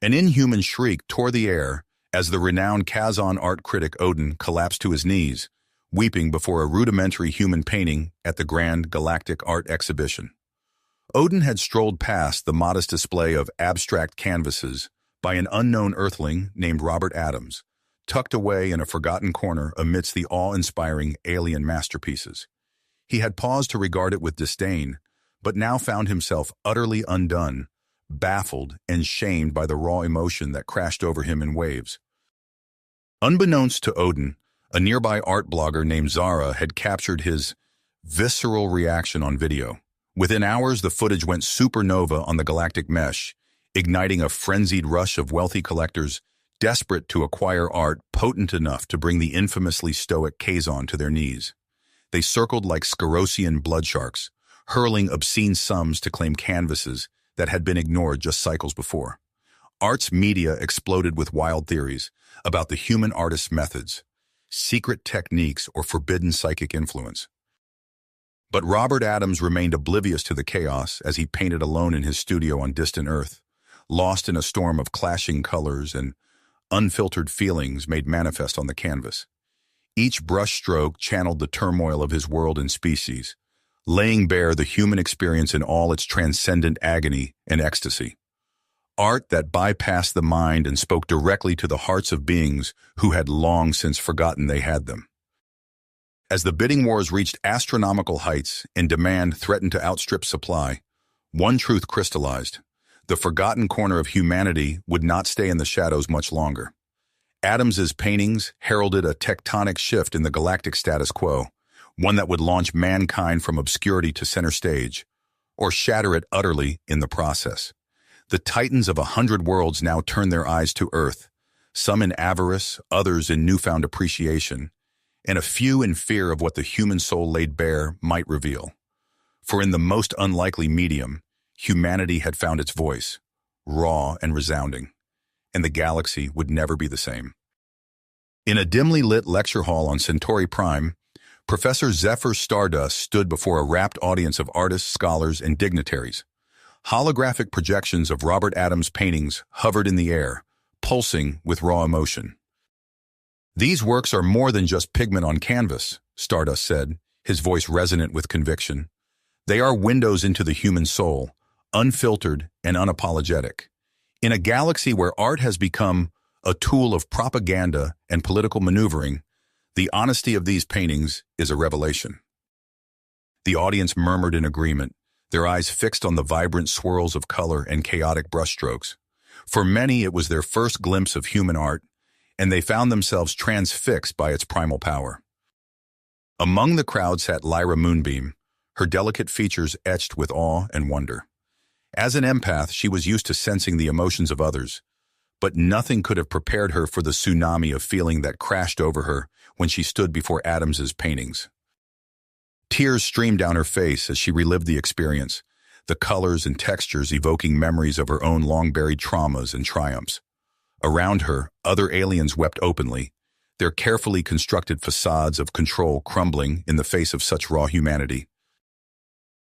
An inhuman shriek tore the air as the renowned Kazan art critic Odin collapsed to his knees, weeping before a rudimentary human painting at the Grand Galactic Art Exhibition. Odin had strolled past the modest display of abstract canvases by an unknown earthling named Robert Adams, tucked away in a forgotten corner amidst the awe-inspiring alien masterpieces. He had paused to regard it with disdain, but now found himself utterly undone, baffled and shamed by the raw emotion that crashed over him in waves. Unbeknownst to Odin, a nearby art blogger named Zara had captured his visceral reaction on video. Within hours, the footage went supernova on the galactic mesh, igniting a frenzied rush of wealthy collectors desperate to acquire art potent enough to bring the infamously stoic Kazan to their knees. They circled like Scarosian blood sharks, hurling obscene sums to claim canvases that had been ignored just cycles before. Arts media exploded with wild theories about the human artist's methods, secret techniques, or forbidden psychic influence. But Robert Adams remained oblivious to the chaos as he painted alone in his studio on distant Earth, lost in a storm of clashing colors and unfiltered feelings made manifest on the canvas. Each brushstroke channeled the turmoil of his world and species, laying bare the human experience in all its transcendent agony and ecstasy. Art that bypassed the mind and spoke directly to the hearts of beings who had long since forgotten they had them. As the bidding wars reached astronomical heights and demand threatened to outstrip supply, one truth crystallized: the forgotten corner of humanity would not stay in the shadows much longer. Adams's paintings heralded a tectonic shift in the galactic status quo, one that would launch mankind from obscurity to center stage, or shatter it utterly in the process. The titans of 100 worlds now turned their eyes to Earth, some in avarice, others in newfound appreciation, and a few in fear of what the human soul laid bare might reveal. For in the most unlikely medium, humanity had found its voice, raw and resounding, and the galaxy would never be the same. In a dimly lit lecture hall on Centauri Prime, Professor Zephyr Stardust stood before a rapt audience of artists, scholars, and dignitaries. Holographic projections of Robert Adams' paintings hovered in the air, pulsing with raw emotion. "These works are more than just pigment on canvas," Stardust said, his voice resonant with conviction. "They are windows into the human soul, unfiltered and unapologetic. In a galaxy where art has become a tool of propaganda and political maneuvering, the honesty of these paintings is a revelation." The audience murmured in agreement, their eyes fixed on the vibrant swirls of color and chaotic brushstrokes. For many, it was their first glimpse of human art, and they found themselves transfixed by its primal power. Among the crowd sat Lyra Moonbeam, her delicate features etched with awe and wonder. As an empath, she was used to sensing the emotions of others, but nothing could have prepared her for the tsunami of feeling that crashed over her when she stood before Adams's paintings. Tears streamed down her face as she relived the experience, the colors and textures evoking memories of her own long-buried traumas and triumphs. Around her, other aliens wept openly, their carefully constructed facades of control crumbling in the face of such raw humanity.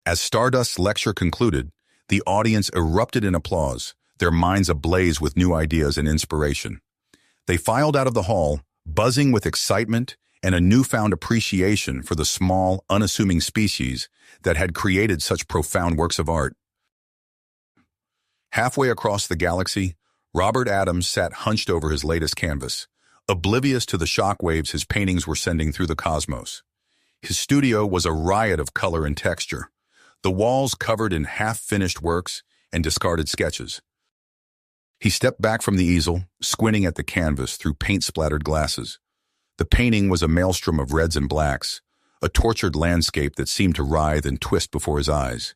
As Stardust's lecture concluded, the audience erupted in applause, their minds ablaze with new ideas and inspiration. They filed out of the hall, buzzing with excitement and a newfound appreciation for the small, unassuming species that had created such profound works of art. Halfway across the galaxy, Robert Adams sat hunched over his latest canvas, oblivious to the shockwaves his paintings were sending through the cosmos. His studio was a riot of color and texture, the walls covered in half-finished works and discarded sketches. He stepped back from the easel, squinting at the canvas through paint-splattered glasses. The painting was a maelstrom of reds and blacks, a tortured landscape that seemed to writhe and twist before his eyes.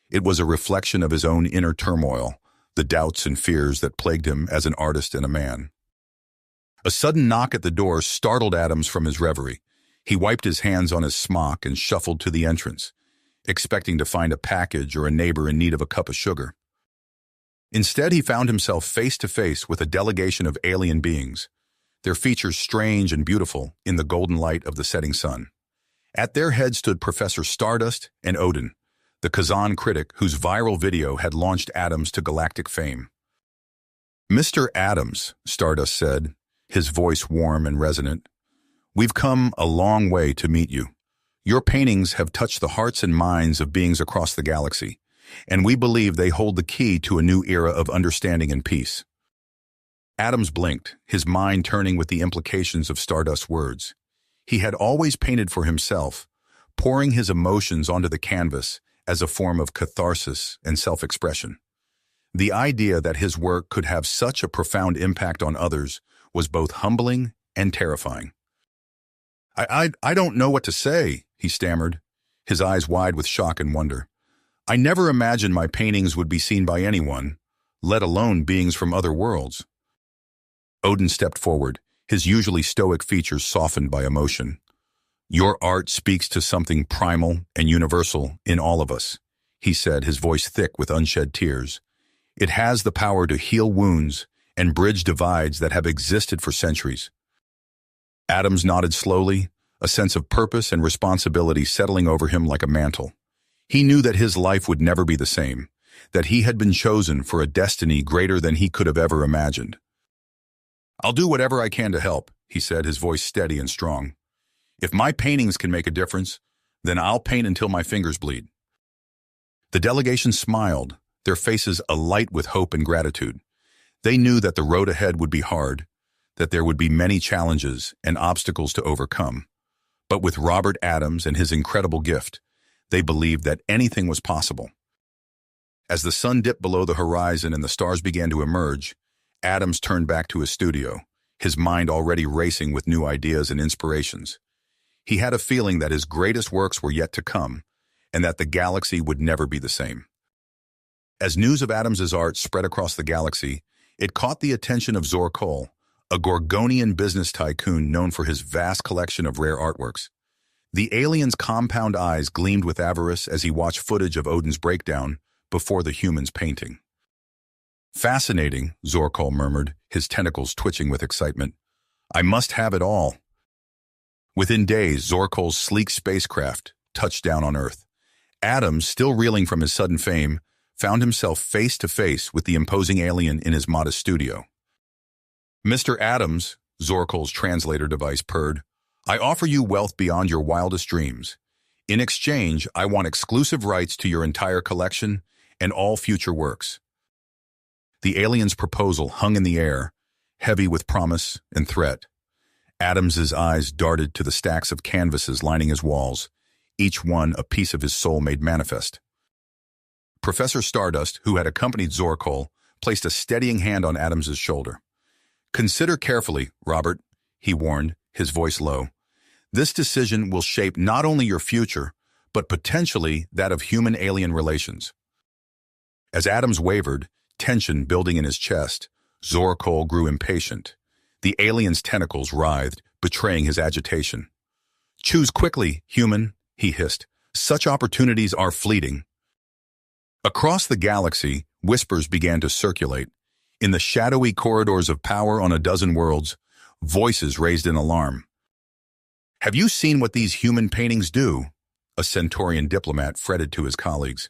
It was a reflection of his own inner turmoil, the doubts and fears that plagued him as an artist and a man. A sudden knock at the door startled Adams from his reverie. He wiped his hands on his smock and shuffled to the entrance, expecting to find a package or a neighbor in need of a cup of sugar. Instead, he found himself face to face with a delegation of alien beings, their features strange and beautiful in the golden light of the setting sun. At their head stood Professor Stardust and Odin, the Kazan critic whose viral video had launched Adams to galactic fame. "Mr. Adams," Stardust said, his voice warm and resonant, "we've come a long way to meet you. Your paintings have touched the hearts and minds of beings across the galaxy, and we believe they hold the key to a new era of understanding and peace." Adams blinked, his mind turning with the implications of Stardust's words. He had always painted for himself, pouring his emotions onto the canvas as a form of catharsis and self-expression. The idea that his work could have such a profound impact on others was both humbling and terrifying. I don't know what to say," he stammered, his eyes wide with shock and wonder. "I never imagined my paintings would be seen by anyone, let alone beings from other worlds." Odin stepped forward, his usually stoic features softened by emotion. "Your art speaks to something primal and universal in all of us," he said, his voice thick with unshed tears. "It has the power to heal wounds and bridge divides that have existed for centuries." Adams nodded slowly, a sense of purpose and responsibility settling over him like a mantle. He knew that his life would never be the same, that he had been chosen for a destiny greater than he could have ever imagined. "I'll do whatever I can to help," he said, his voice steady and strong. "If my paintings can make a difference, then I'll paint until my fingers bleed." The delegation smiled, their faces alight with hope and gratitude. They knew that the road ahead would be hard, that there would be many challenges and obstacles to overcome. But with Robert Adams and his incredible gift, they believed that anything was possible. As the sun dipped below the horizon and the stars began to emerge, Adams turned back to his studio, his mind already racing with new ideas and inspirations. He had a feeling that his greatest works were yet to come, and that the galaxy would never be the same. As news of Adams's art spread across the galaxy, it caught the attention of Zorkol, a Gorgonian business tycoon known for his vast collection of rare artworks. The alien's compound eyes gleamed with avarice as he watched footage of Odin's breakdown before the human's painting. "Fascinating," Zorkol murmured, his tentacles twitching with excitement. "I must have it all." Within days, Zorkol's sleek spacecraft touched down on Earth. Adams, still reeling from his sudden fame, found himself face to face with the imposing alien in his modest studio. "Mr. Adams," Zorkol's translator device purred, "I offer you wealth beyond your wildest dreams. In exchange, I want exclusive rights to your entire collection and all future works." The alien's proposal hung in the air, heavy with promise and threat. Adams's eyes darted to the stacks of canvases lining his walls, each one a piece of his soul made manifest. Professor Stardust, who had accompanied Zorkol, placed a steadying hand on Adams's shoulder. "Consider carefully, Robert," he warned, his voice low. "This decision will shape not only your future, but potentially that of human-alien relations." As Adams wavered, tension building in his chest, Zorkol grew impatient. The alien's tentacles writhed, betraying his agitation. "Choose quickly, human," he hissed. "Such opportunities are fleeting." Across the galaxy, whispers began to circulate. In the shadowy corridors of power on a dozen worlds, voices raised in alarm. "Have you seen what these human paintings do?" A Centaurian diplomat fretted to his colleagues.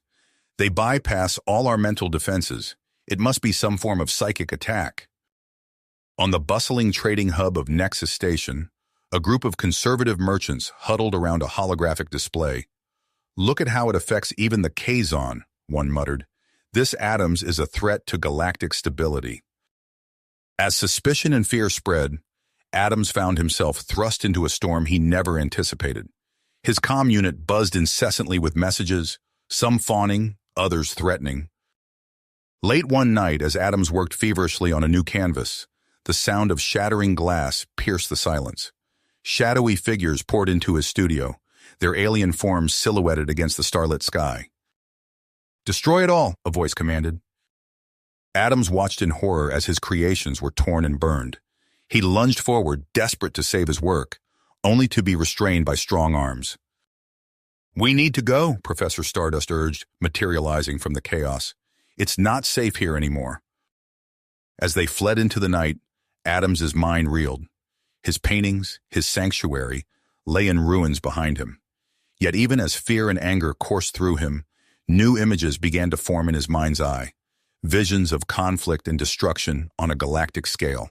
"They bypass all our mental defenses. It must be some form of psychic attack." On the bustling trading hub of Nexus Station, a group of conservative merchants huddled around a holographic display. "Look at how it affects even the Kazon," one muttered. "This Adams is a threat to galactic stability." As suspicion and fear spread, Adams found himself thrust into a storm he never anticipated. His comm unit buzzed incessantly with messages, some fawning, others threatening. Late one night, as Adams worked feverishly on a new canvas, the sound of shattering glass pierced the silence. Shadowy figures poured into his studio, their alien forms silhouetted against the starlit sky. "Destroy it all," a voice commanded. Adams watched in horror as his creations were torn and burned. He lunged forward, desperate to save his work, only to be restrained by strong arms. "We need to go," Professor Stardust urged, materializing from the chaos. "It's not safe here anymore." As they fled into the night, Adams's mind reeled. His paintings, his sanctuary, lay in ruins behind him. Yet even as fear and anger coursed through him, new images began to form in his mind's eye. visions of conflict and destruction on a galactic scale.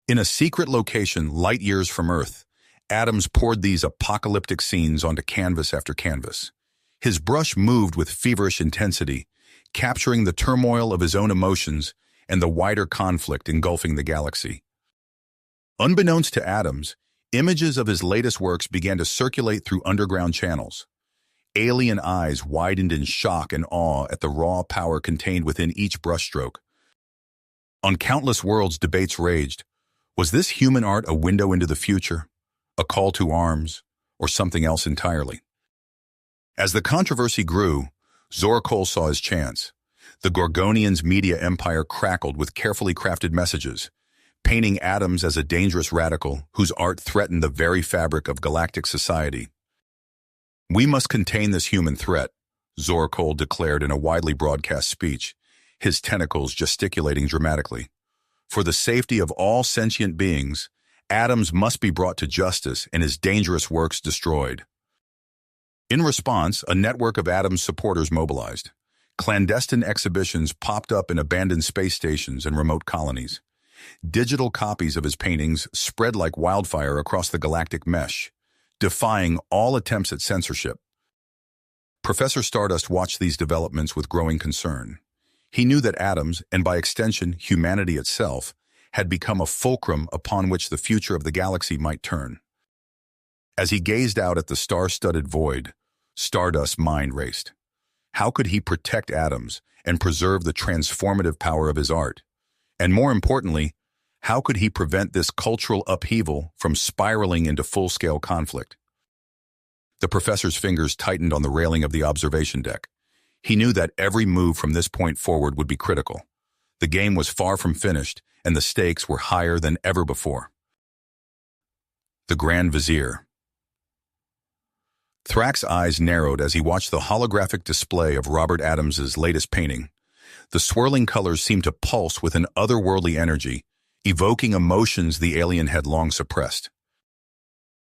In a secret location light years from Earth, Adams poured these apocalyptic scenes onto canvas after canvas. His brush moved with feverish intensity, capturing the turmoil of his own emotions and the wider conflict engulfing the galaxy. Unbeknownst to Adams, images of his latest works began to circulate through underground channels. Alien eyes widened in shock and awe at the raw power contained within each brushstroke. On countless worlds, debates raged. Was this human art a window into the future, a call to arms, or something else entirely? As the controversy grew, Zorkol saw his chance. The Gorgonians' media empire crackled with carefully crafted messages, painting Adams as a dangerous radical whose art threatened the very fabric of galactic society. "We must contain this human threat," Zorkol declared in a widely broadcast speech, his tentacles gesticulating dramatically. "For the safety of all sentient beings, Adams must be brought to justice and his dangerous works destroyed." In response, a network of Adams supporters mobilized. Clandestine exhibitions popped up in abandoned space stations and remote colonies. Digital copies of his paintings spread like wildfire across the galactic mesh, defying all attempts at censorship. Professor Stardust watched these developments with growing concern. He knew that Adams, and by extension humanity itself, had become a fulcrum upon which the future of the galaxy might turn. As he gazed out at the star-studded void, Stardust's mind raced. How could he protect Adams and preserve the transformative power of his art? And more importantly, how could he prevent this cultural upheaval from spiraling into full-scale conflict? The professor's fingers tightened on the railing of the observation deck. He knew that every move from this point forward would be critical. The game was far from finished, and the stakes were higher than ever before. The Grand Vizier. Thrak's eyes narrowed as he watched the holographic display of Robert Adams's latest painting. The swirling colors seemed to pulse with an otherworldly energy, evoking emotions the alien had long suppressed.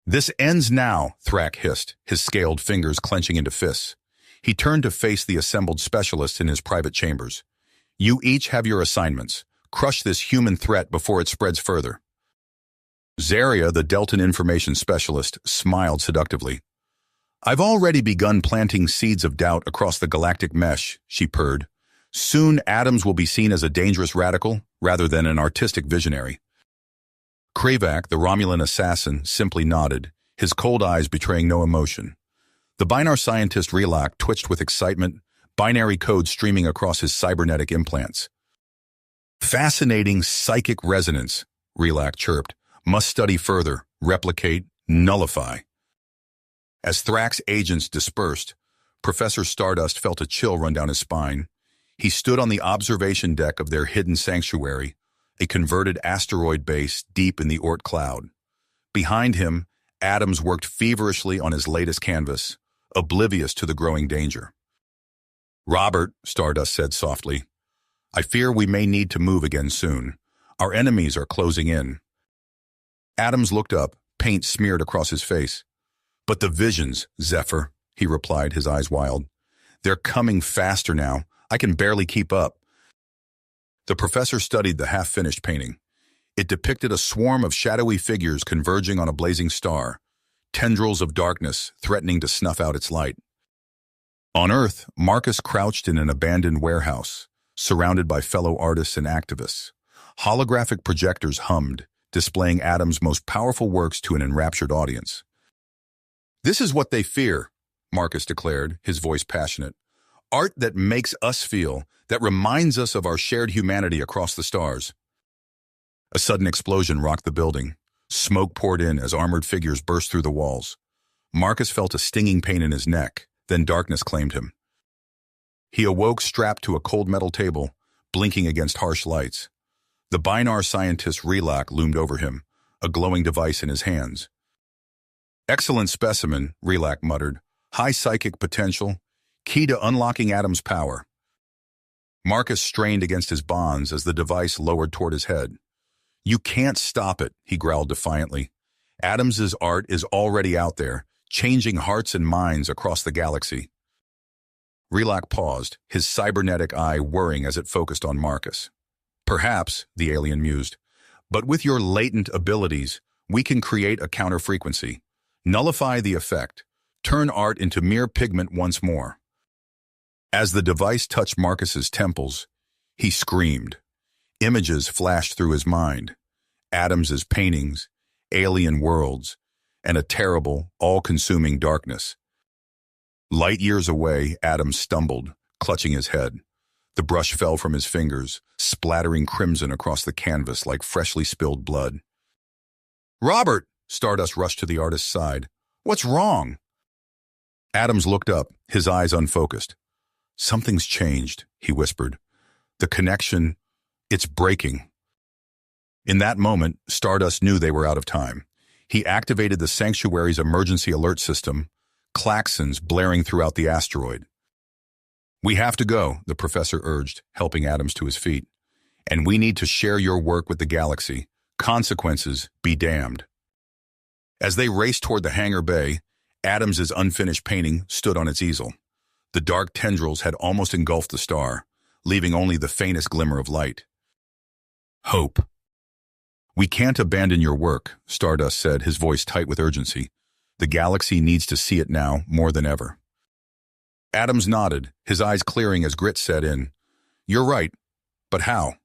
"This ends now," Thrak hissed, his scaled fingers clenching into fists. He turned to face the assembled specialists in his private chambers. "You each have your assignments. Crush this human threat before it spreads further." Zaria, the Deltan information specialist, smiled seductively. "I've already begun planting seeds of doubt across the galactic mesh," she purred. "Soon Adams will be seen as a dangerous radical rather than an artistic visionary." Kravak, the Romulan assassin, simply nodded, his cold eyes betraying no emotion. The Binar scientist Relak twitched with excitement, binary code streaming across his cybernetic implants. "Fascinating psychic resonance," Relak chirped. "Must study further, replicate, nullify." As Thrak's agents dispersed, Professor Stardust felt a chill run down his spine. He stood on the observation deck of their hidden sanctuary, a converted asteroid base deep in the Oort cloud. Behind him, Adams worked feverishly on his latest canvas, oblivious to the growing danger. "Robert," Stardust said softly, "I fear we may need to move again soon. Our enemies are closing in." Adams looked up, paint smeared across his face. "But the visions, Zephyr," he replied, his eyes wild. "They're coming faster now. I can barely keep up." The professor studied the half-finished painting. It depicted a swarm of shadowy figures converging on a blazing star, tendrils of darkness threatening to snuff out its light. On Earth, Marcus crouched in an abandoned warehouse, surrounded by fellow artists and activists. Holographic projectors hummed, displaying Adams' most powerful works to an enraptured audience. "This is what they fear," Marcus declared, his voice passionate. "Art that makes us feel, that reminds us of our shared humanity across the stars." A sudden explosion rocked the building. Smoke poured in as armored figures burst through the walls. Marcus felt a stinging pain in his neck, then darkness claimed him. He awoke strapped to a cold metal table, blinking against harsh lights. The Binar scientist Relak loomed over him, a glowing device in his hands. "Excellent specimen," Relak muttered. "High psychic potential, key to unlocking Adam's power." Marcus strained against his bonds as the device lowered toward his head. "You can't stop it," he growled defiantly. "Adams's art is already out there, changing hearts and minds across the galaxy." Relak paused, his cybernetic eye whirring as it focused on Marcus. Perhaps, the alien mused, but with your latent abilities, we can create a counter-frequency, nullify the effect, turn art into mere pigment once more. As the device touched Marcus's temples, he screamed. Images flashed through his mind. Adams's paintings, alien worlds, and a terrible, all-consuming darkness. Light years away, Adams stumbled, clutching his head. The brush fell from his fingers, splattering crimson across the canvas like freshly spilled blood. "Robert!" Stardust rushed to the artist's side. "What's wrong?" Adams looked up, his eyes unfocused. "Something's changed," he whispered. "The connection, it's breaking." In that moment, Stardust knew they were out of time. He activated the Sanctuary's emergency alert system, klaxons blaring throughout the asteroid. "We have to go," the professor urged, helping Adams to his feet. "And we need to share your work with the galaxy. Consequences be damned." As they raced toward the hangar bay, Adams's unfinished painting stood on its easel. The dark tendrils had almost engulfed the star, leaving only the faintest glimmer of light. "Hope." "We can't abandon your work," Stardust said, his voice tight with urgency. "The galaxy needs to see it now more than ever." Adams nodded, his eyes clearing as grit set in. "You're right, but how?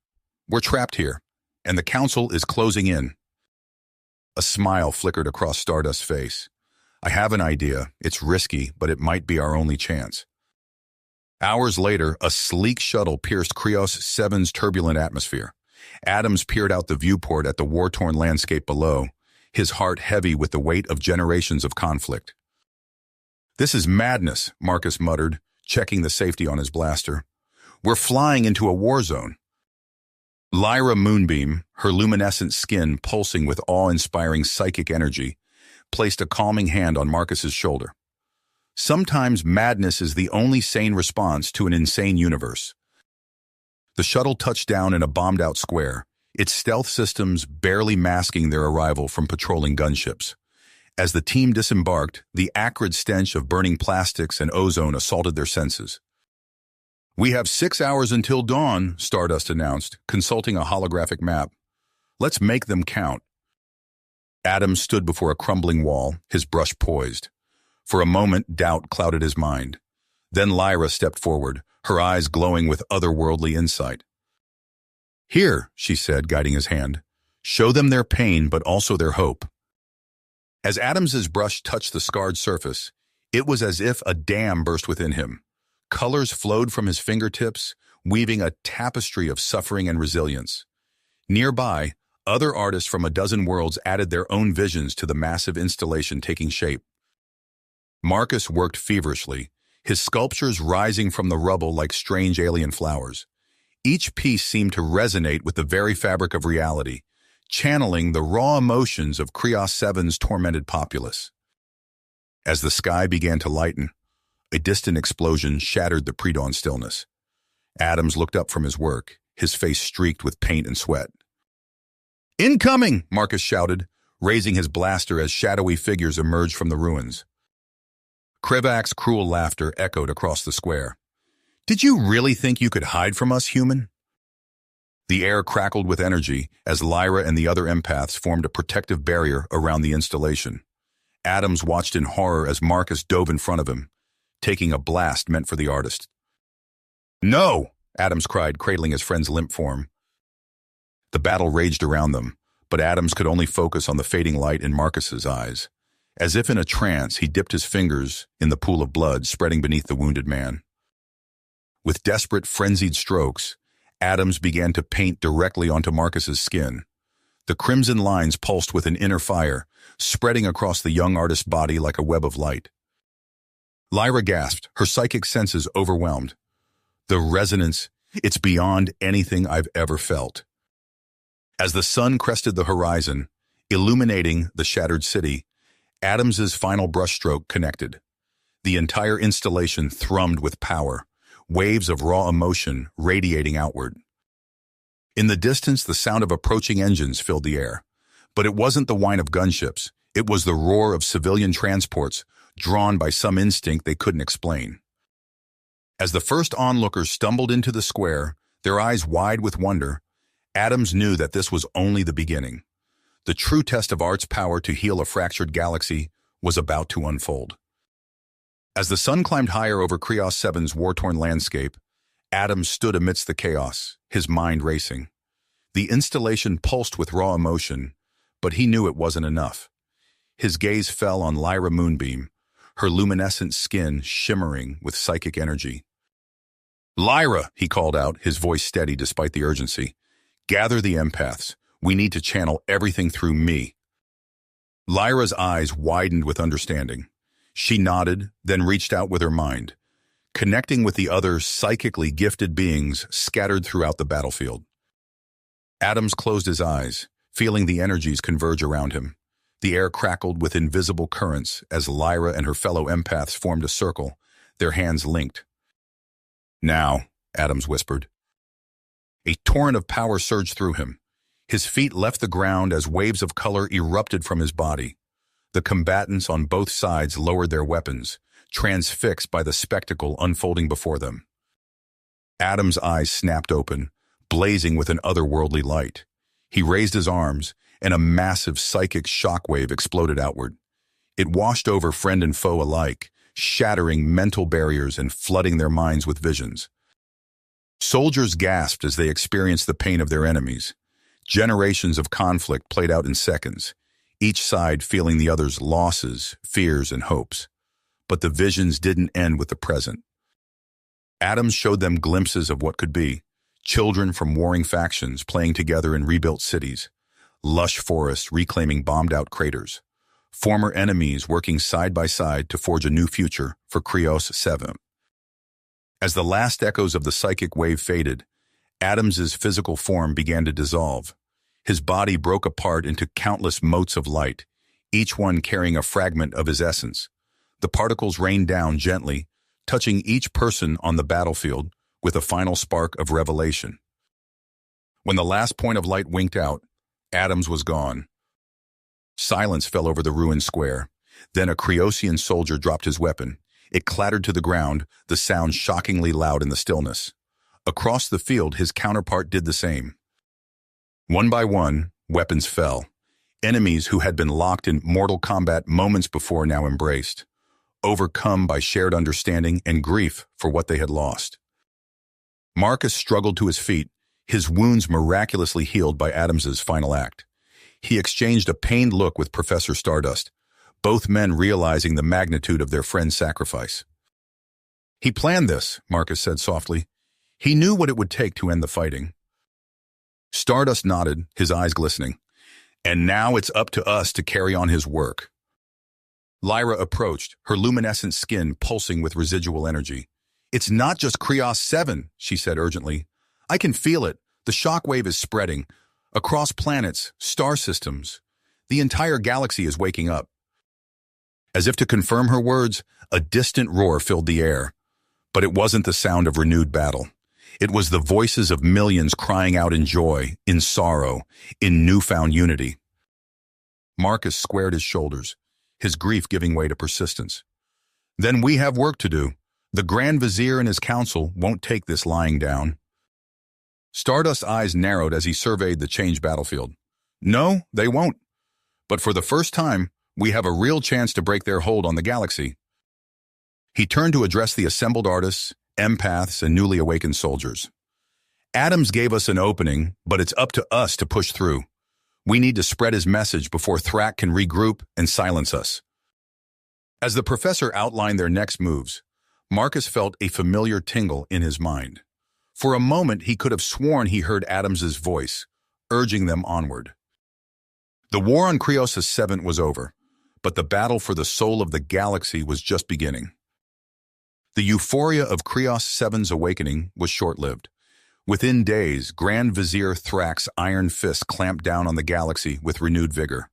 We're trapped here, and the Council is closing in." A smile flickered across Stardust's face. "I have an idea. It's risky, but it might be our only chance." Hours later, a sleek shuttle pierced Krios 7's turbulent atmosphere. Adams peered out the viewport at the war-torn landscape below, his heart heavy with the weight of generations of conflict. "This is madness," Marcus muttered, checking the safety on his blaster. "We're flying into a war zone." Lyra Moonbeam, her luminescent skin pulsing with awe-inspiring psychic energy, placed a calming hand on Marcus's shoulder. "Sometimes madness is the only sane response to an insane universe." The shuttle touched down in a bombed-out square, its stealth systems barely masking their arrival from patrolling gunships. As the team disembarked, the acrid stench of burning plastics and ozone assaulted their senses. "We have 6 hours until dawn," Stardust announced, consulting a holographic map. "Let's make them count." Adams stood before a crumbling wall, his brush poised. For a moment, doubt clouded his mind. Then Lyra stepped forward, her eyes glowing with otherworldly insight. "Here," she said, guiding his hand. "Show them their pain, but also their hope." As Adams's brush touched the scarred surface, it was as if a dam burst within him. Colors flowed from his fingertips, weaving a tapestry of suffering and resilience. Nearby, other artists from a dozen worlds added their own visions to the massive installation taking shape. Marcus worked feverishly, his sculptures rising from the rubble like strange alien flowers. Each piece seemed to resonate with the very fabric of reality, channeling the raw emotions of Krios 7's tormented populace. As the sky began to lighten, a distant explosion shattered the pre-dawn stillness. Adams looked up from his work, his face streaked with paint and sweat. "Incoming!" Marcus shouted, raising his blaster as shadowy figures emerged from the ruins. Krivak's cruel laughter echoed across the square. "Did you really think you could hide from us, human?" The air crackled with energy as Lyra and the other empaths formed a protective barrier around the installation. Adams watched in horror as Marcus dove in front of him, taking a blast meant for the artist. "No!" Adams cried, cradling his friend's limp form. The battle raged around them, but Adams could only focus on the fading light in Marcus's eyes. As if in a trance, he dipped his fingers in the pool of blood spreading beneath the wounded man. With desperate, frenzied strokes, Adams began to paint directly onto Marcus's skin. The crimson lines pulsed with an inner fire, spreading across the young artist's body like a web of light. Lyra gasped, her psychic senses overwhelmed. "The resonance, it's beyond anything I've ever felt." As the sun crested the horizon, illuminating the shattered city, Adams's final brushstroke connected. The entire installation thrummed with power, waves of raw emotion radiating outward. In the distance, the sound of approaching engines filled the air. But it wasn't the whine of gunships, it was the roar of civilian transports, drawn by some instinct they couldn't explain. As the first onlookers stumbled into the square, their eyes wide with wonder, Adams knew that this was only the beginning. The true test of art's power to heal a fractured galaxy was about to unfold. As the sun climbed higher over Krios 7's war-torn landscape, Adams stood amidst the chaos, his mind racing. The installation pulsed with raw emotion, but he knew it wasn't enough. His gaze fell on Lyra Moonbeam, her luminescent skin shimmering with psychic energy. "Lyra," he called out, his voice steady despite the urgency. "Gather the empaths. We need to channel everything through me." Lyra's eyes widened with understanding. She nodded, then reached out with her mind, connecting with the other psychically gifted beings scattered throughout the battlefield. Adams closed his eyes, feeling the energies converge around him. The air crackled with invisible currents as Lyra and her fellow empaths formed a circle, their hands linked. "Now," Adams whispered. A torrent of power surged through him. His feet left the ground as waves of color erupted from his body. The combatants on both sides lowered their weapons, transfixed by the spectacle unfolding before them. Adams' eyes snapped open, blazing with an otherworldly light. He raised his arms, and a massive psychic shockwave exploded outward. It washed over friend and foe alike, shattering mental barriers and flooding their minds with visions. Soldiers gasped as they experienced the pain of their enemies. Generations of conflict played out in seconds, each side feeling the other's losses, fears, and hopes. But the visions didn't end with the present. Adams showed them glimpses of what could be: children from warring factions playing together in rebuilt cities, lush forests reclaiming bombed-out craters, former enemies working side by side to forge a new future for Krios 7. As the last echoes of the psychic wave faded, Adams's physical form began to dissolve. His body broke apart into countless motes of light, each one carrying a fragment of his essence. The particles rained down gently, touching each person on the battlefield with a final spark of revelation. When the last point of light winked out, Adams was gone. Silence fell over the ruined square. Then a Kriosian soldier dropped his weapon. It clattered to the ground, the sound shockingly loud in the stillness. Across the field, his counterpart did the same. One by one, weapons fell. Enemies who had been locked in mortal combat moments before now embraced, overcome by shared understanding and grief for what they had lost. Marcus struggled to his feet, his wounds miraculously healed by Adams's final act. He exchanged a pained look with Professor Stardust, both men realizing the magnitude of their friend's sacrifice. "He planned this," Marcus said softly. "He knew what it would take to end the fighting." Stardust nodded, his eyes glistening. "And now it's up to us to carry on his work." Lyra approached, her luminescent skin pulsing with residual energy. "It's not just Krios 7, she said urgently. "I can feel it. The shockwave is spreading. Across planets, star systems. The entire galaxy is waking up." As if to confirm her words, a distant roar filled the air. But it wasn't the sound of renewed battle. It was the voices of millions crying out in joy, in sorrow, in newfound unity. Marcus squared his shoulders, his grief giving way to persistence. "Then we have work to do. The Grand Vizier and his council won't take this lying down." Stardust's eyes narrowed as he surveyed the changed battlefield. "No, they won't. But for the first time, we have a real chance to break their hold on the galaxy." He turned to address the assembled artists, empaths, and newly awakened soldiers. "Adams gave us an opening, but it's up to us to push through. We need to spread his message before Thrak can regroup and silence us." As the professor outlined their next moves, Marcus felt a familiar tingle in his mind. For a moment, he could have sworn he heard Adams's voice, urging them onward. The war on Krios 7 was over, but the battle for the soul of the galaxy was just beginning. The euphoria of Krios 7's awakening was short-lived. Within days, Grand Vizier Thrak's iron fist clamped down on the galaxy with renewed vigor.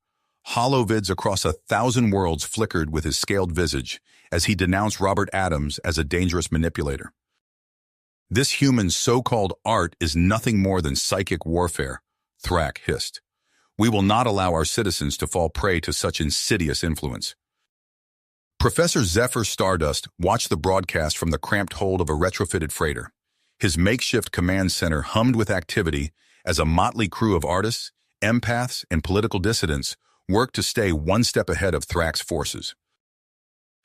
Holovids across 1,000 worlds flickered with his scaled visage as he denounced Robert Adams as a dangerous manipulator. "This human's so-called art is nothing more than psychic warfare," Thrak hissed. "We will not allow our citizens to fall prey to such insidious influence." Professor Zephyr Stardust watched the broadcast from the cramped hold of a retrofitted freighter. His makeshift command center hummed with activity as a motley crew of artists, empaths, and political dissidents worked to stay one step ahead of Thrax's forces.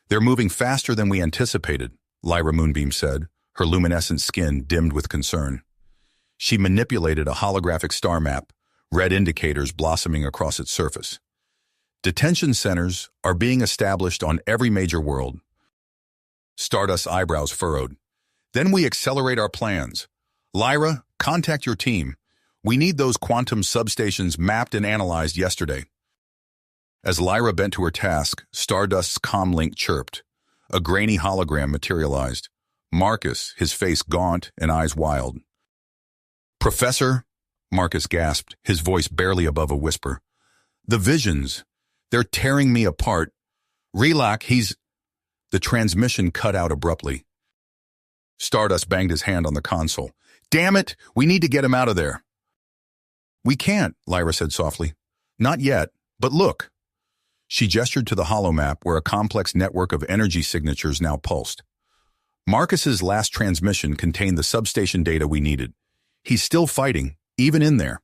"They're moving faster than we anticipated," Lyra Moonbeam said, her luminescent skin dimmed with concern. She manipulated a holographic star map, red indicators blossoming across its surface. "Detention centers are being established on every major world." Stardust's eyebrows furrowed. "Then we accelerate our plans. Lyra, contact your team. We need those quantum substations mapped and analyzed yesterday." As Lyra bent to her task, Stardust's comlink chirped. A grainy hologram materialized. Marcus, his face gaunt and eyes wild. "Professor," Marcus gasped, his voice barely above a whisper. "The visions, they're tearing me apart. Relak, he's—" The transmission cut out abruptly. Stardust banged his hand on the console. "Damn it, we need to get him out of there." "We can't," Lyra said softly. "Not yet, but look." She gestured to the holomap where a complex network of energy signatures now pulsed. Marcus's last transmission contained the substation data we needed. He's still fighting, even in there.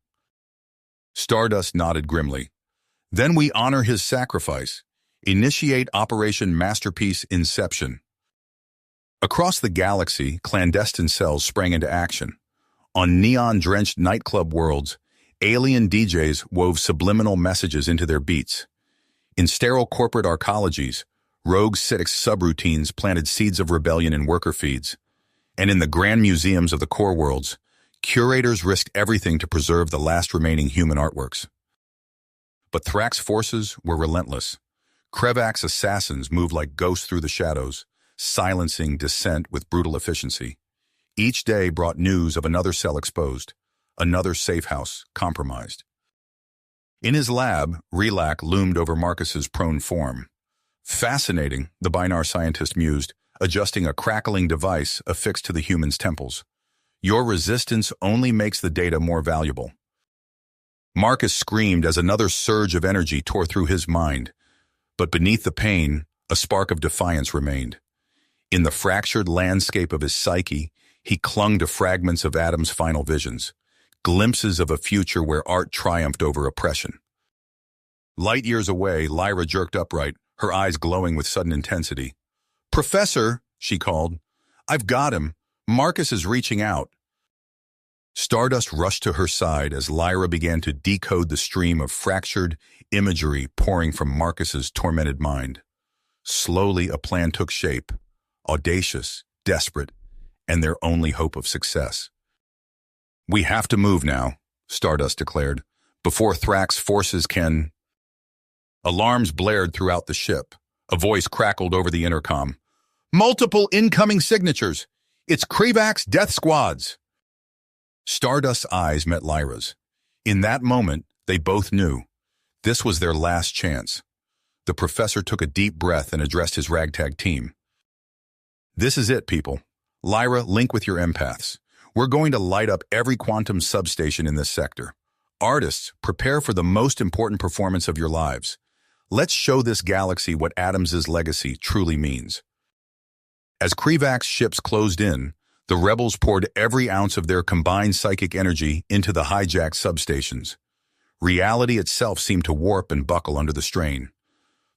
Stardust nodded grimly. "Then we honor his sacrifice. Initiate Operation Masterpiece Inception." Across the galaxy, clandestine cells sprang into action. On neon-drenched nightclub worlds, alien DJs wove subliminal messages into their beats. In sterile corporate arcologies, rogue Citics subroutines planted seeds of rebellion in worker feeds. And in the grand museums of the core worlds, curators risked everything to preserve the last remaining human artworks. But Thrax's forces were relentless. Krevak's assassins moved like ghosts through the shadows, silencing dissent with brutal efficiency. Each day brought news of another cell exposed, another safe house compromised. In his lab, Relak loomed over Marcus's prone form. "Fascinating," the Binar scientist mused, adjusting a crackling device affixed to the human's temples. "Your resistance only makes the data more valuable." Marcus screamed as another surge of energy tore through his mind. But beneath the pain, a spark of defiance remained. In the fractured landscape of his psyche, he clung to fragments of Adam's final visions, glimpses of a future where art triumphed over oppression. Light years away, Lyra jerked upright, her eyes glowing with sudden intensity. "Professor," she called, "I've got him. Marcus is reaching out." Stardust rushed to her side as Lyra began to decode the stream of fractured imagery pouring from Marcus's tormented mind. Slowly, a plan took shape, audacious, desperate, and their only hope of success. "We have to move now," Stardust declared, "before Thrax's forces can—" Alarms blared throughout the ship. A voice crackled over the intercom. "Multiple incoming signatures! It's Krevak's death squads!" Stardust's eyes met Lyra's. In that moment, they both knew. This was their last chance. The professor took a deep breath and addressed his ragtag team. "This is it, people. Lyra, link with your empaths. We're going to light up every quantum substation in this sector. Artists, prepare for the most important performance of your lives. Let's show this galaxy what Adams' legacy truly means." As Krevak's ships closed in, the rebels poured every ounce of their combined psychic energy into the hijacked substations. Reality itself seemed to warp and buckle under the strain.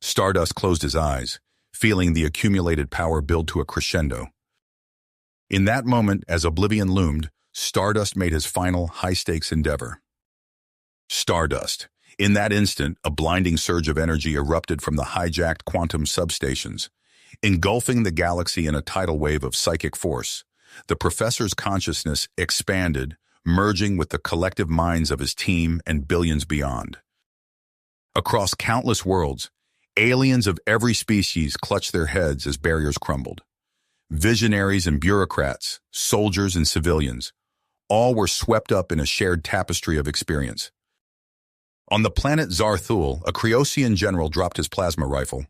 Stardust closed his eyes, feeling the accumulated power build to a crescendo. In that moment, as oblivion loomed, Stardust made his final high-stakes endeavor. Stardust. In that instant, a blinding surge of energy erupted from the hijacked quantum substations, engulfing the galaxy in a tidal wave of psychic force. The professor's consciousness expanded, merging with the collective minds of his team and billions beyond. Across countless worlds, aliens of every species clutched their heads as barriers crumbled. Visionaries and bureaucrats, soldiers and civilians, all were swept up in a shared tapestry of experience. On the planet Zarthul, a Creosian general dropped his plasma rifle,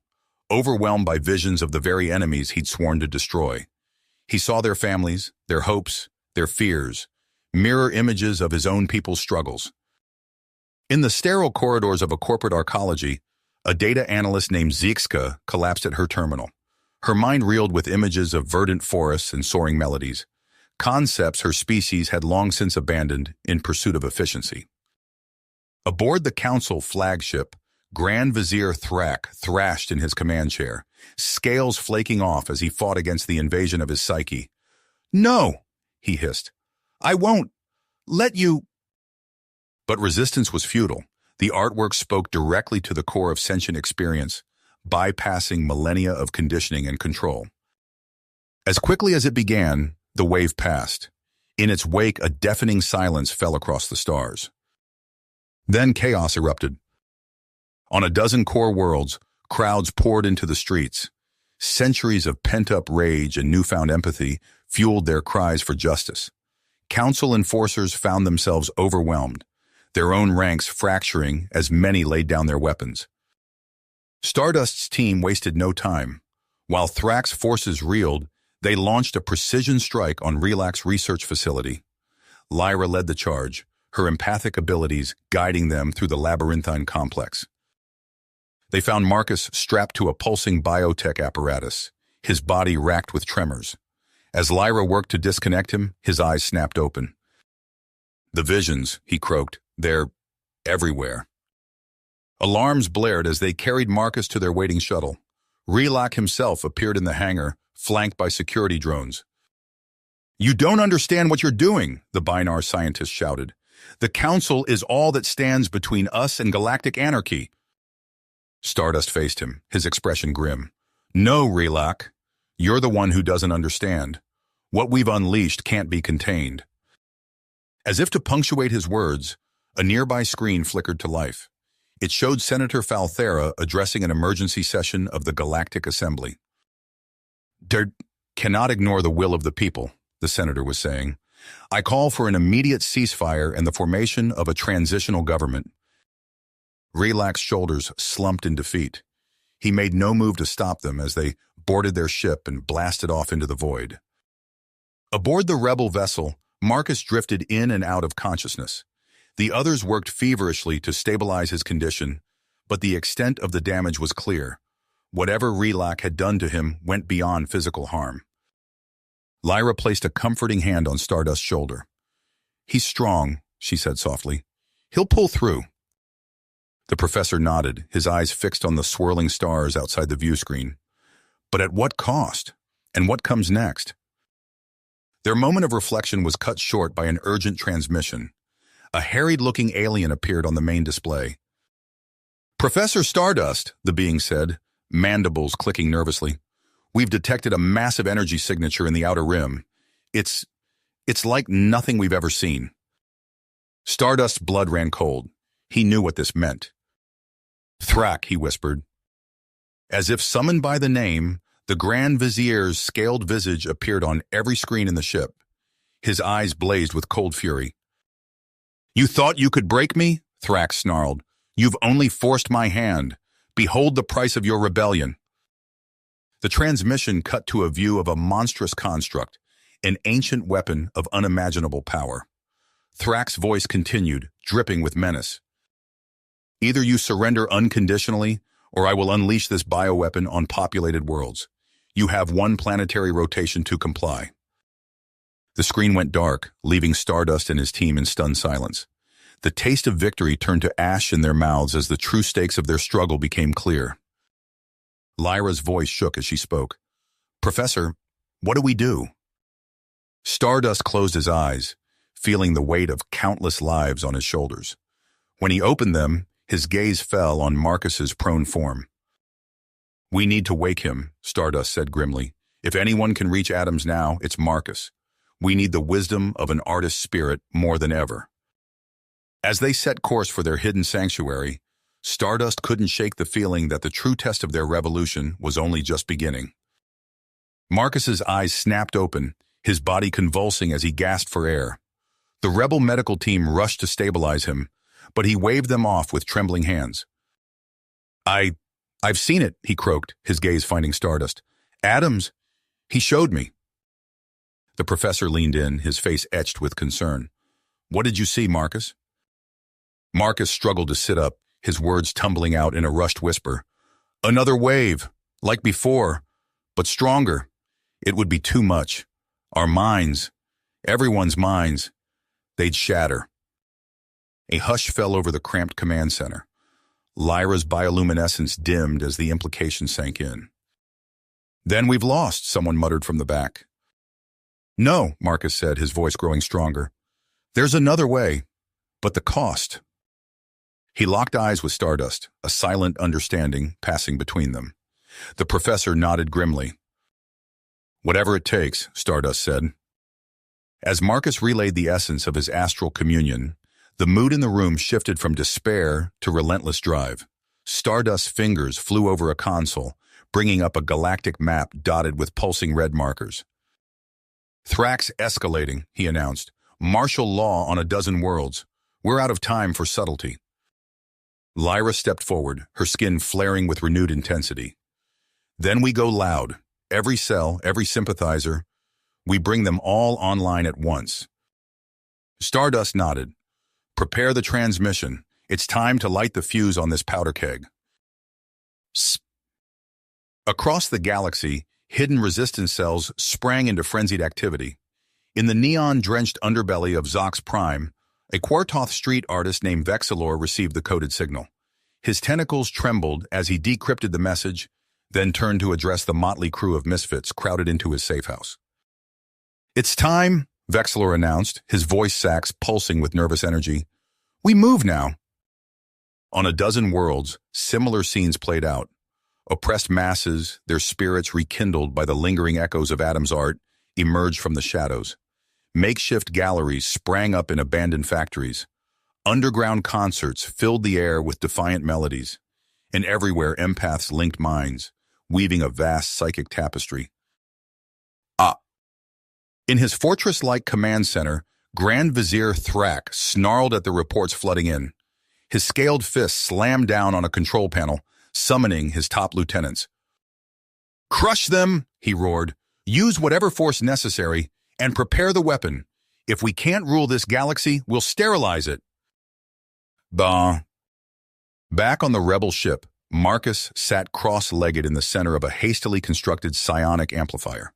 overwhelmed by visions of the very enemies he'd sworn to destroy. He saw their families, their hopes, their fears, mirror images of his own people's struggles. In the sterile corridors of a corporate arcology, A data analyst named Zixka collapsed at her terminal. Her mind reeled with images of verdant forests and soaring melodies, concepts her species had long since abandoned in pursuit of efficiency. Aboard the Council flagship, Grand Vizier Thrak thrashed in his command chair, scales flaking off as he fought against the invasion of his psyche. "No," he hissed. "I won't let you." But resistance was futile. The artwork spoke directly to the core of sentient experience, bypassing millennia of conditioning and control. As quickly as it began, the wave passed. In its wake, a deafening silence fell across the stars. Then chaos erupted. On a dozen core worlds, crowds poured into the streets. Centuries of pent-up rage and newfound empathy fueled their cries for justice. Council enforcers found themselves overwhelmed, their own ranks fracturing as many laid down their weapons. Stardust's team wasted no time. While Thrak's forces reeled, they launched a precision strike on Relax's research facility. Lyra led the charge, her empathic abilities guiding them through the labyrinthine complex. They found Marcus strapped to a pulsing biotech apparatus, his body racked with tremors. As Lyra worked to disconnect him, his eyes snapped open. "The visions," he croaked, "they're everywhere." Alarms blared as they carried Marcus to their waiting shuttle. Relax himself appeared in the hangar, flanked by security drones. "You don't understand what you're doing," the Binar scientist shouted. "The Council is all that stands between us and galactic anarchy." Stardust faced him, his expression grim. "No, Relax. You're the one who doesn't understand. What we've unleashed can't be contained." As if to punctuate his words, a nearby screen flickered to life. It showed Senator Falthera addressing an emergency session of the Galactic Assembly. "There cannot ignore the will of the people," the senator was saying. "I call for an immediate ceasefire and the formation of a transitional government." Relax's shoulders slumped in defeat. He made no move to stop them as they boarded their ship and blasted off into the void. Aboard the rebel vessel, Marcus drifted in and out of consciousness. The others worked feverishly to stabilize his condition, but the extent of the damage was clear. Whatever Relax had done to him went beyond physical harm. Lyra placed a comforting hand on Stardust's shoulder. "He's strong," she said softly. "He'll pull through." The professor nodded, his eyes fixed on the swirling stars outside the view screen. But at what cost? And what comes next? Their moment of reflection was cut short by an urgent transmission. A harried-looking alien appeared on the main display. "Professor Stardust," the being said, mandibles clicking nervously. "We've detected a massive energy signature in the outer rim. It's like nothing we've ever seen." Stardust's blood ran cold. He knew what this meant. "Thrak," he whispered. As if summoned by the name, the Grand Vizier's scaled visage appeared on every screen in the ship. His eyes blazed with cold fury. "You thought you could break me?" Thrak snarled. "You've only forced my hand. Behold the price of your rebellion." The transmission cut to a view of a monstrous construct, an ancient weapon of unimaginable power. Thrak's voice continued, dripping with menace. "Either you surrender unconditionally, or I will unleash this bioweapon on populated worlds. You have one planetary rotation to comply." The screen went dark, leaving Stardust and his team in stunned silence. The taste of victory turned to ash in their mouths as the true stakes of their struggle became clear. Lyra's voice shook as she spoke. "Professor, what do we do?" Stardust closed his eyes, feeling the weight of countless lives on his shoulders. When he opened them, his gaze fell on Marcus's prone form. "We need to wake him," Stardust said grimly. "If anyone can reach Adams now, it's Marcus. We need the wisdom of an artist's spirit more than ever." As they set course for their hidden sanctuary, Stardust couldn't shake the feeling that the true test of their revolution was only just beginning. Marcus's eyes snapped open, his body convulsing as he gasped for air. The rebel medical team rushed to stabilize him, but he waved them off with trembling hands. I've seen it," he croaked, his gaze finding Stardust. "Adams, he showed me." The professor leaned in, his face etched with concern. "What did you see, Marcus?" Marcus struggled to sit up, his words tumbling out in a rushed whisper. Another wave, like before, but stronger. It would be too much. Our minds, everyone's minds, they'd shatter. A hush fell over the cramped command center. Lyra's bioluminescence dimmed as the implication sank in. Then we've lost, someone muttered from the back. No, Marcus said, his voice growing stronger. There's another way, but the cost. He locked eyes with Stardust, a silent understanding passing between them. The professor nodded grimly. Whatever it takes, Stardust said. As Marcus relayed the essence of his astral communion, the mood in the room shifted from despair to relentless drive. Stardust's fingers flew over a console, bringing up a galactic map dotted with pulsing red markers. Thrax escalating, he announced. Martial law on a dozen worlds. We're out of time for subtlety. Lyra stepped forward, her skin flaring with renewed intensity. Then we go loud. Every cell, every sympathizer. We bring them all online at once. Stardust nodded. Prepare the transmission. It's time to light the fuse on this powder keg. Psst. Across the galaxy, hidden resistance cells sprang into frenzied activity. In the neon-drenched underbelly of Zox Prime, a Quartoth street artist named Vexilor received the coded signal. His tentacles trembled as he decrypted the message, then turned to address the motley crew of misfits crowded into his safe house. It's time, Vexilor announced, his voice sacs pulsing with nervous energy. We move now. On a dozen worlds, similar scenes played out. Oppressed masses, their spirits rekindled by the lingering echoes of Adam's art, emerged from the shadows. Makeshift galleries sprang up in abandoned factories. Underground concerts filled the air with defiant melodies. And everywhere empaths linked minds, weaving a vast psychic tapestry. In his fortress-like command center, Grand Vizier Thrak snarled at the reports flooding in. His scaled fist slammed down on a control panel, summoning his top lieutenants. Crush them, he roared. Use whatever force necessary, and prepare the weapon. If we can't rule this galaxy, we'll sterilize it. Bah. Back on the rebel ship, Marcus sat cross-legged in the center of a hastily constructed psionic amplifier.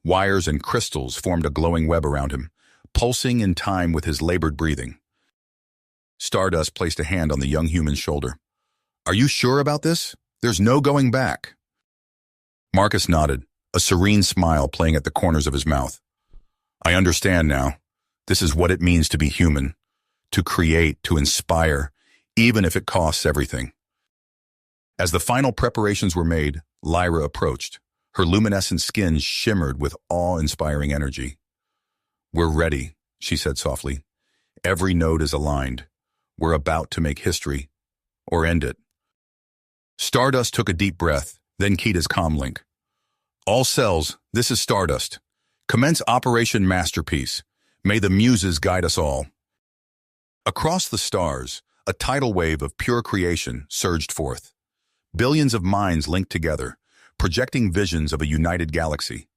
Wires and crystals formed a glowing web around him, pulsing in time with his labored breathing. Stardust placed a hand on the young human's shoulder. Are you sure about this? There's no going back. Marcus nodded, a serene smile playing at the corners of his mouth. I understand now. This is what it means to be human. To create, to inspire, even if it costs everything. As the final preparations were made, Lyra approached. Her luminescent skin shimmered with awe-inspiring energy. We're ready, she said softly. Every node is aligned. We're about to make history, or end it. Stardust took a deep breath, then keyed his comlink. All cells, this is Stardust. Commence Operation Masterpiece. May the muses guide us all. Across the stars, a tidal wave of pure creation surged forth. Billions of minds linked together, projecting visions of a united galaxy.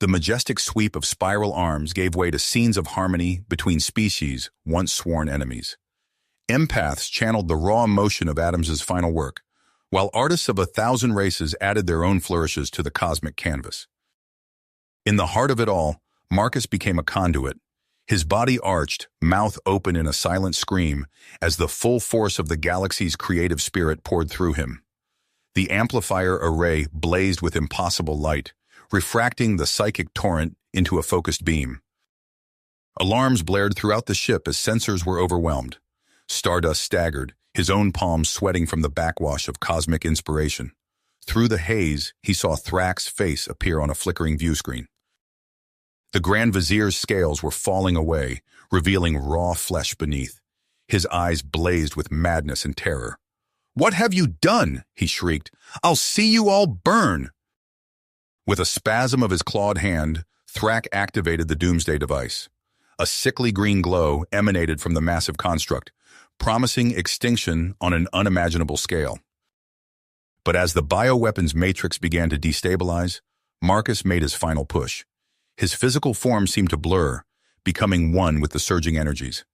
The majestic sweep of spiral arms gave way to scenes of harmony between species once sworn enemies. Empaths channeled the raw emotion of Adams's final work, while artists of 1,000 races added their own flourishes to the cosmic canvas. In the heart of it all, Marcus became a conduit. His body arched, mouth open in a silent scream, as the full force of the galaxy's creative spirit poured through him. The amplifier array blazed with impossible light, refracting the psychic torrent into a focused beam. Alarms blared throughout the ship as sensors were overwhelmed. Stardust staggered, his own palms sweating from the backwash of cosmic inspiration. Through the haze, he saw Thrax's face appear on a flickering viewscreen. The Grand Vizier's scales were falling away, revealing raw flesh beneath. His eyes blazed with madness and terror. "What have you done?" he shrieked. "I'll see you all burn!" With a spasm of his clawed hand, Thrak activated the Doomsday device. A sickly green glow emanated from the massive construct, promising extinction on an unimaginable scale. But as the bioweapons matrix began to destabilize, Marcus made his final push. His physical form seemed to blur, becoming one with the surging energies.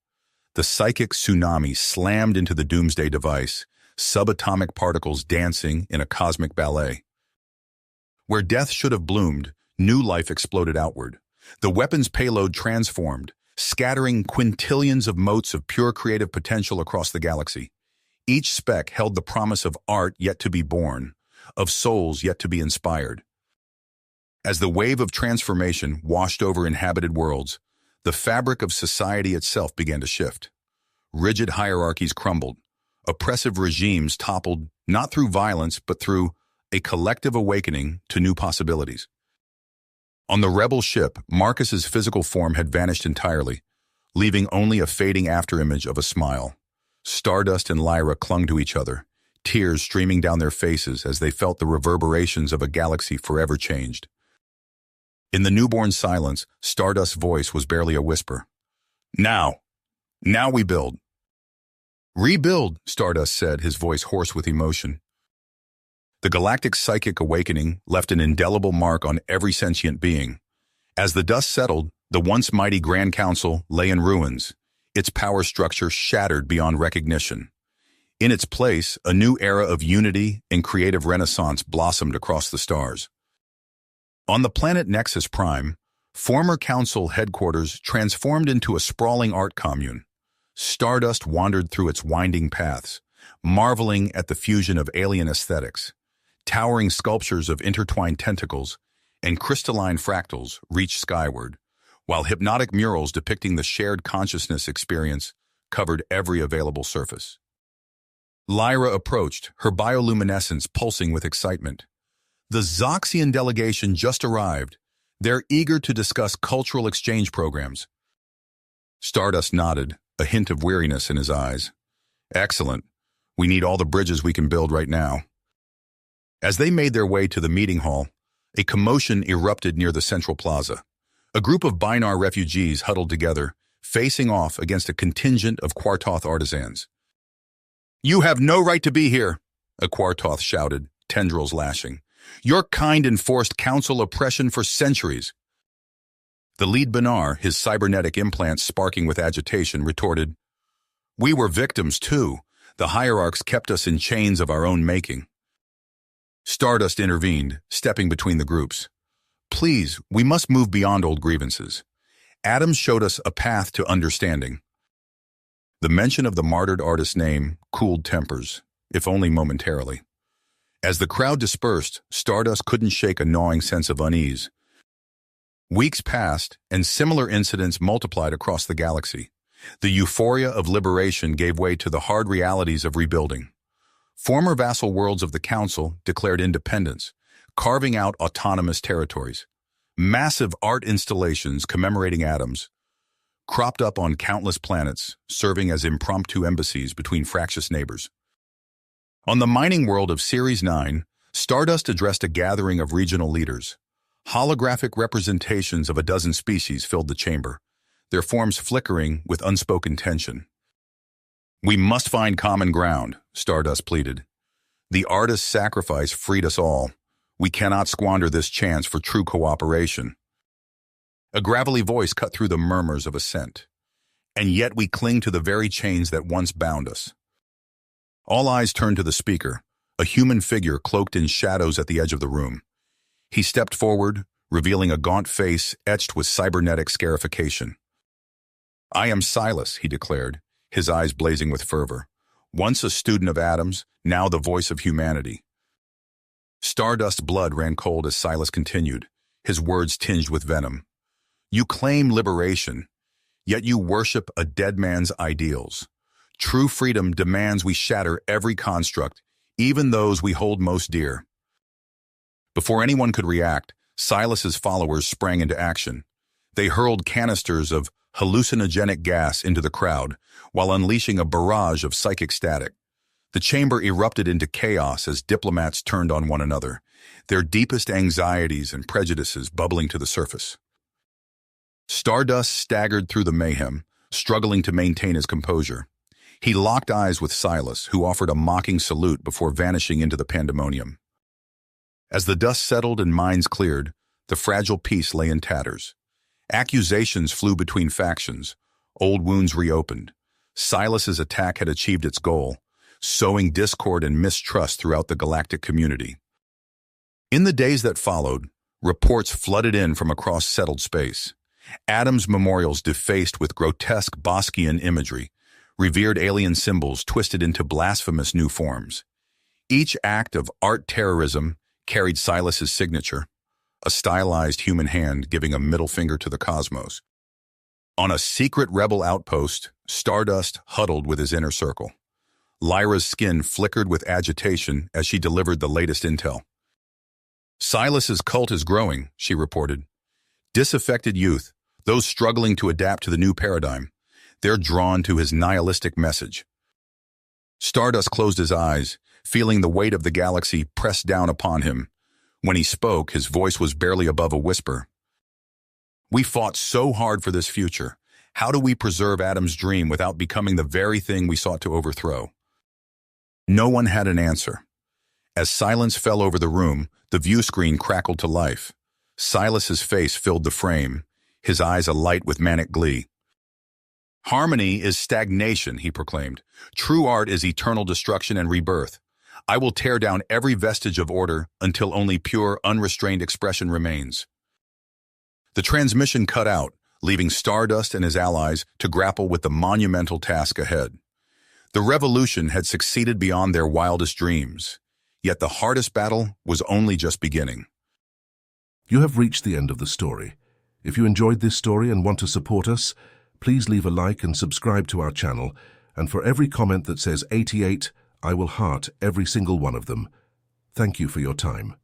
The psychic tsunami slammed into the doomsday device, subatomic particles dancing in a cosmic ballet. Where death should have bloomed, new life exploded outward. The weapon's payload transformed, scattering quintillions of motes of pure creative potential across the galaxy. Each speck held the promise of art yet to be born, of souls yet to be inspired. As the wave of transformation washed over inhabited worlds, the fabric of society itself began to shift. Rigid hierarchies crumbled. Oppressive regimes toppled not through violence but through a collective awakening to new possibilities. On the rebel ship, Marcus's physical form had vanished entirely, leaving only a fading afterimage of a smile. Stardust and Lyra clung to each other, tears streaming down their faces as they felt the reverberations of a galaxy forever changed. In the newborn silence, Stardust's voice was barely a whisper. Now we build. Rebuild, Stardust said, his voice hoarse with emotion. The galactic psychic awakening left an indelible mark on every sentient being. As the dust settled, the once mighty Grand Council lay in ruins, its power structure shattered beyond recognition. In its place, a new era of unity and creative renaissance blossomed across the stars. On the planet Nexus Prime, former Council headquarters transformed into a sprawling art commune. Stardust wandered through its winding paths, marveling at the fusion of alien aesthetics. Towering sculptures of intertwined tentacles and crystalline fractals reached skyward, while hypnotic murals depicting the shared consciousness experience covered every available surface. Lyra approached, her bioluminescence pulsing with excitement. The Zoxian delegation just arrived. They're eager to discuss cultural exchange programs. Stardust nodded, a hint of weariness in his eyes. Excellent. We need all the bridges we can build right now. As they made their way to the meeting hall, a commotion erupted near the central plaza. A group of Binar refugees huddled together, facing off against a contingent of Quartoth artisans. "You have no right to be here," a Quartoth shouted, tendrils lashing. "Your kind enforced council oppression for centuries." The lead Binar, his cybernetic implants sparking with agitation, retorted, "We were victims too. The hierarchs kept us in chains of our own making." Stardust intervened, stepping between the groups. "Please, we must move beyond old grievances. Adams showed us a path to understanding." The mention of the martyred artist's name cooled tempers, if only momentarily. As the crowd dispersed, Stardust couldn't shake a gnawing sense of unease. Weeks passed, and similar incidents multiplied across the galaxy. The euphoria of liberation gave way to the hard realities of rebuilding. Former vassal worlds of the Council declared independence, carving out autonomous territories. Massive art installations commemorating Adams cropped up on countless planets, serving as impromptu embassies between fractious neighbors. On the mining world of Series 9, Stardust addressed a gathering of regional leaders. Holographic representations of a dozen species filled the chamber, their forms flickering with unspoken tension. "We must find common ground," Stardust pleaded. "The artist's sacrifice freed us all. We cannot squander this chance for true cooperation." A gravelly voice cut through the murmurs of assent. "And yet we cling to the very chains that once bound us." All eyes turned to the speaker, a human figure cloaked in shadows at the edge of the room. He stepped forward, revealing a gaunt face etched with cybernetic scarification. "I am Silas," he declared, his eyes blazing with fervor. "Once a student of Adams, now the voice of humanity." Stardust's blood ran cold as Silas continued, his words tinged with venom. "You claim liberation, yet you worship a dead man's ideals. True freedom demands we shatter every construct, even those we hold most dear." Before anyone could react, Silas's followers sprang into action. They hurled canisters of hallucinogenic gas into the crowd, while unleashing a barrage of psychic static. The chamber erupted into chaos as diplomats turned on one another, their deepest anxieties and prejudices bubbling to the surface. Stardust staggered through the mayhem, struggling to maintain his composure. He locked eyes with Silas, who offered a mocking salute before vanishing into the pandemonium. As the dust settled and minds cleared, the fragile peace lay in tatters. Accusations flew between factions, old wounds reopened. Silas's attack had achieved its goal, sowing discord and mistrust throughout the galactic community. In the days that followed, reports flooded in from across settled space. Adam's memorials defaced with grotesque Boschian imagery, revered alien symbols twisted into blasphemous new forms. Each act of art terrorism carried Silas's signature, a stylized human hand giving a middle finger to the cosmos. On a secret rebel outpost, Stardust huddled with his inner circle. Lyra's skin flickered with agitation as she delivered the latest intel. Silas's cult is growing, she reported. Disaffected youth, those struggling to adapt to the new paradigm, they're drawn to his nihilistic message. Stardust closed his eyes, feeling the weight of the galaxy press down upon him. When he spoke, his voice was barely above a whisper. We fought so hard for this future. How do we preserve Adam's dream without becoming the very thing we sought to overthrow? No one had an answer. As silence fell over the room, the view screen crackled to life. Silas's face filled the frame, his eyes alight with manic glee. Harmony is stagnation, he proclaimed. True art is eternal destruction and rebirth. I will tear down every vestige of order until only pure, unrestrained expression remains. The transmission cut out, leaving Stardust and his allies to grapple with the monumental task ahead. The revolution had succeeded beyond their wildest dreams, yet the hardest battle was only just beginning. You have reached the end of the story. If you enjoyed this story and want to support us, please leave a like and subscribe to our channel, and for every comment that says 88, I will heart every single one of them. Thank you for your time.